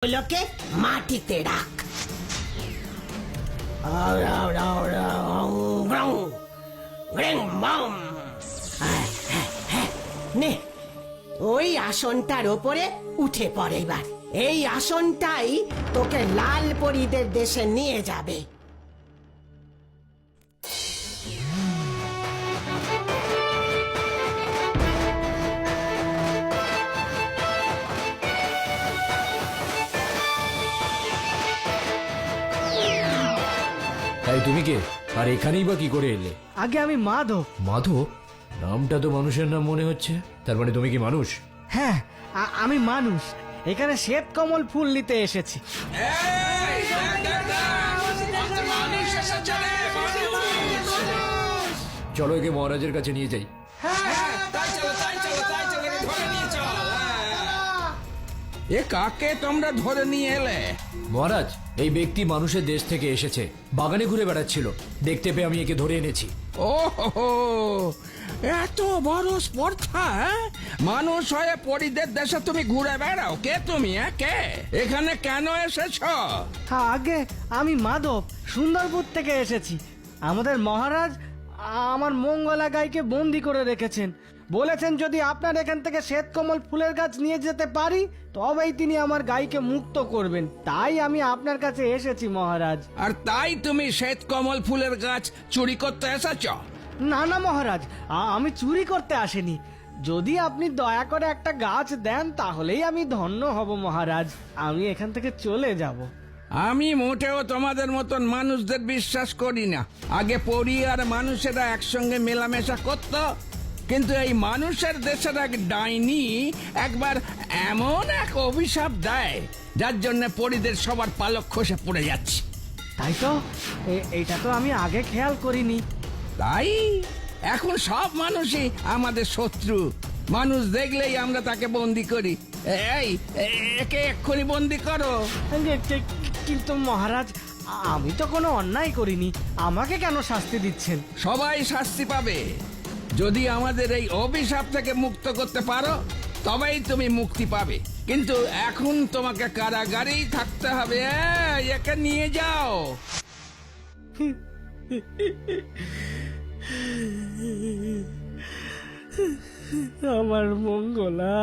লোকে মাটিতে রাখ। নে ওই আসনটার ওপরে উঠে পড়ে এবার। এই আসনটাই তোকে লাল পরীদের দেশে নিয়ে যাবে। তাই তুমি কে, আর এখানেই বা কি করে এলে? আগে আমি মাধব। মাধব? নামটা তো মানুষের নাম মনে হচ্ছে। তার মানে তুমি কি মানুষ? হ্যাঁ, আমি মানুষ। এখানে শ্বেত কমল ফুল নিতে এসেছি। চলো একে মহারাজের কাছে নিয়ে যাই। এ কাকে তোমরা ধরে নিয়ে এলে? মহারাজ, এই ব্যক্তি মানুষের দেশ থেকে এসেছে, বাগানে ঘুরে বেড়াচ্ছিল, দেখতে পেয়ে আমি একে ধরে এনেছি। ও এত বড় স্পর্ধা! মানুষ হয়ে পরিদের দেশে তুমি ঘুরে বেড়াও? কে তুমি? কে এখানে কেন এসেছো? আগে আমি মাধব, সুন্দরপুর থেকে এসেছি। আমাদের মহারাজ আমার মঙ্গলা গাইকে বন্দি করে রেখেছেন। বলেছেন যদি আপনার এখান থেকে শ্বেত কমল ফুলের গাছ নিয়ে যেতে পারি তবেই তিনি আমার গাইকে মুক্ত করবেন। তাই আমি আপনার কাছে এসেছি মহারাজ। আর তাই তুমি শ্বেত কমল ফুলের গাছ চুরি করতে এসেছো? না না মহারাজ, আমি চুরি করতে আসিনি। যদি আপনি দয়া করে একটা গাছ দেন তাহলেই আমি ধন্য হব মহারাজ। আমি এখান থেকে চলে যাব। আমি মোটেও তোমাদের মতন মানুষদের বিশ্বাস করি না। আগে পরি আর মানুষেরা একসঙ্গে মেলামেশা করত, কিন্তু এই মানুষের দেশের এক ডাইনি একবার এমন এক অভিশাপ দেয় যার জন্য পরিদের সবার পালক খসে পড়ে যাচ্ছে। তাই তো, এইটা তো আমি আগে খেয়াল করিনি। তাই এখন সব মানুষই আমাদের শত্রু। মানুষ দেখলেই আমরা তাকে বন্দি করি। একে এক্ষুনি বন্দি করো। কিন্তু মহারাজ, আমি তো কোনো অন্যায় করিনি, আমাকে কেন শাস্তি দিচ্ছেন? সবাই শাস্তি পাবে। যদি আমাদের এই অভিশাপ থেকে মুক্ত করতে পারো তবেই তুমি মুক্তি পাবে, কিন্তু এখন তোমাকে কারাগারেই থাকতে হবে। একে নিয়ে যাও। আমার মঙ্গলা,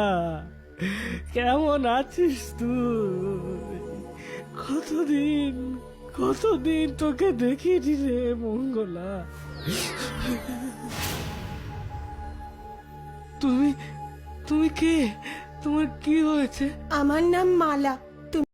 কেমন আছিস তুই? কতদিন তোকে দেখিনি রে মঙ্গলা। তুমি কে? তোমার কি হয়েছে? আমার নাম মালা।